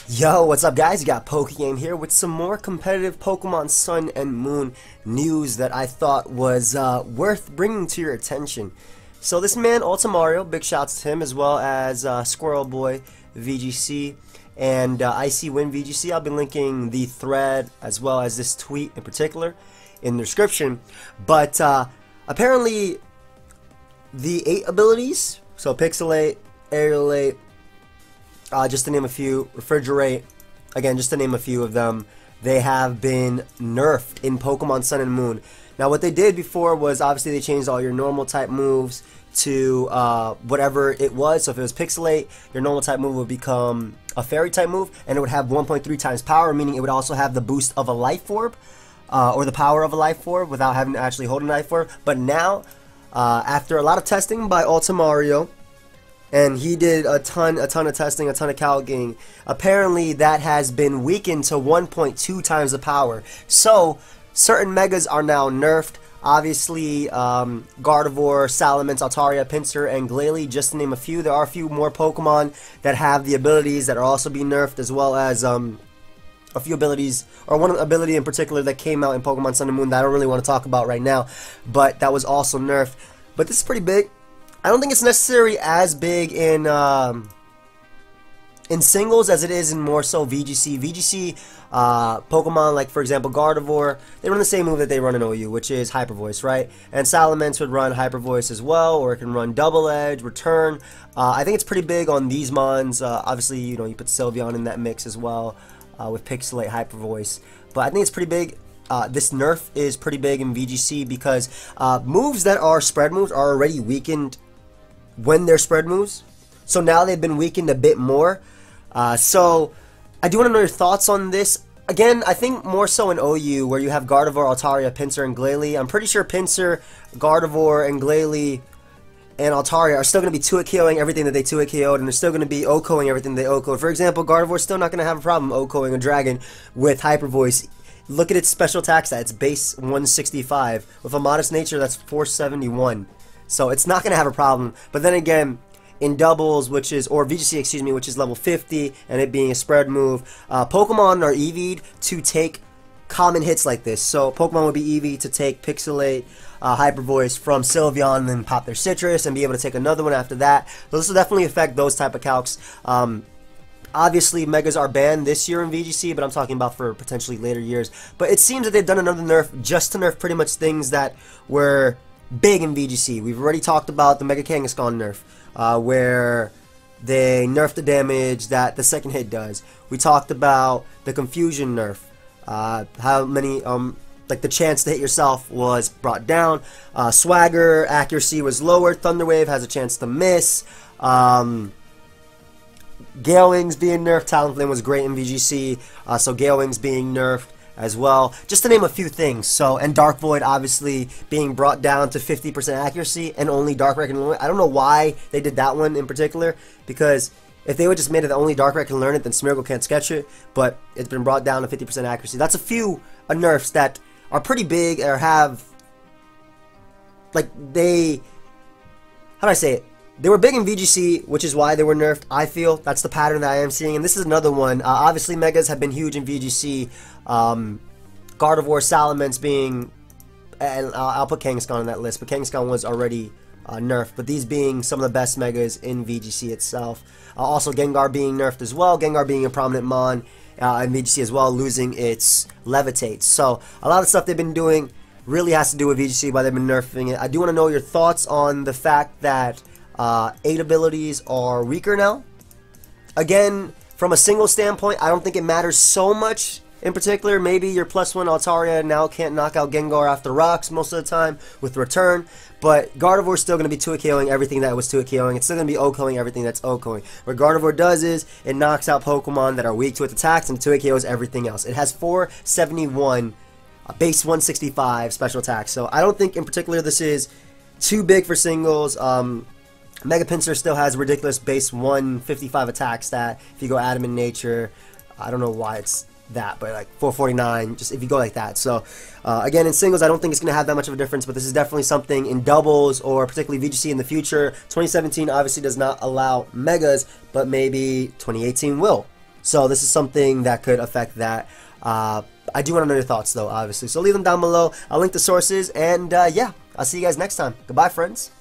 Yo, what's up guys? You got PokeAim here with some more competitive Pokemon Sun and Moon news that I thought was worth bringing to your attention. So this man, Ultimario, big shouts to him, as well as Squirrel Boy VGC and Icy Win VGC. I'll be linking the thread as well as this tweet in particular in the description. But apparently the 8 abilities, so Pixelate, Aerilate, just to name a few, Refrigerate, again, just to name a few of them, they have been nerfed in Pokemon Sun and Moon. Now, what they did before was obviously they changed all your normal type moves to whatever it was. So if it was Pixelate, your normal type move would become a Fairy type move, and it would have 1.3 times power, meaning it would also have the boost of a Life Orb, or the power of a Life Orb without having to actually hold a Life Orb. But now, after a lot of testing by Ultimario, and he did a ton of testing, a ton of calculating. Apparently, that has been weakened to 1.2 times the power. So, certain Megas are now nerfed. Obviously, Gardevoir, Salamence, Altaria, Pinsir, and Glalie, just to name a few. There are a few more Pokemon that have the abilities that are also being nerfed, as well as a few abilities, or one ability in particular that came out in Pokemon Sun and Moon that I don't really want to talk about right now, but that was also nerfed. But this is pretty big. I don't think it's necessarily as big in singles as it is in more so VGC. VGC Pokemon, like for example Gardevoir, they run the same move that they run in OU, which is Hyper Voice, right? And Salamence would run Hyper Voice as well, or it can run Double Edge, Return. I think it's pretty big on these mons. Obviously, you know, you put Sylveon in that mix as well with Pixelate, Hyper Voice. But I think it's pretty big. This nerf is pretty big in VGC because moves that are spread moves are already weakened when they're spread moves, so now they've been weakened a bit more. So I do want to know your thoughts on this. Again, I think more so in OU, where you have Gardevoir, Altaria, Pinsir, and Glalie. I'm pretty sure Pinsir, Gardevoir, and Glalie and Altaria are still going to be 2-hit KOing everything that they 2-hit KO'd, and they're still going to be OHKOing everything they OHKO'd. For example, Gardevoir's still not going to have a problem OHKOing a dragon with Hyper Voice. Look at its special attack stat. It's base 165. With a modest nature, that's 471. So it's not going to have a problem. But then again, in doubles, which is, or VGC, excuse me, which is level 50, and it being a spread move, Pokemon are EV'd to take common hits like this. So Pokemon would be EV'd to take Pixelate, Hyper Voice from Sylveon, and then pop their Citrus and be able to take another one after that. So this will definitely affect those type of calcs. Obviously, Megas are banned this year in VGC, but I'm talking about for potentially later years. But it seems that they've done another nerf just to nerf pretty much things that were big in VGC. We've already talked about the Mega Kangaskhan nerf, where they nerf the damage that the second hit does. We talked about the Confusion nerf, how many, like the chance to hit yourself was brought down. Swagger accuracy was lowered. Thunder Wave has a chance to miss. Gale Wings being nerfed. Talonflame was great in VGC, so Gale Wings being nerfed as well, just to name a few things. So, and Dark Void obviously being brought down to 50% accuracy, and only Dark Red can learn it. I don't know why they did that one in particular, because if they would just made it that only Dark Red can learn it, then Smeargle can't sketch it, but it's been brought down to 50% accuracy. That's a few nerfs that are pretty big, or have, like, they, how do I say it? They were big in VGC, which is why they were nerfed. I feel that's the pattern that I am seeing, and this is another one. Obviously, Megas have been huge in VGC. Gardevoir, Salamence being, and I'll put Kangaskhan on that list, but Kangaskhan was already nerfed. But these being some of the best Megas in VGC itself. Also, Gengar being nerfed as well. Gengar being a prominent mon in VGC as well, losing its Levitate. So a lot of stuff they've been doing really has to do with VGC, why they've been nerfing it. I do want to know your thoughts on the fact that 8 abilities are weaker now. Again, from a single standpoint, I don't think it matters so much. In particular, maybe your +1 Altaria now can't knock out Gengar after rocks most of the time with Return, but Gardevoir's still going to be 2-hit KOing everything that was 2-hit KOing. It's still going to be OHKOing everything that's OHKOing. What Gardevoir does is, it knocks out Pokemon that are weak to its attacks and 2-hit KOs everything else. It has 471 base 165 special attacks, so I don't think in particular this is too big for singles. Mega Pinsir still has a ridiculous base 155 attack stat. If you go Adamant Nature, I don't know why it's that, but like 449, just if you go like that. So again, in singles, I don't think it's going to have that much of a difference, but this is definitely something in doubles, or particularly VGC in the future. 2017 obviously does not allow Megas, but maybe 2018 will. So this is something that could affect that. I do want to know your thoughts though, obviously. So leave them down below. I'll link the sources, and yeah, I'll see you guys next time. Goodbye, friends.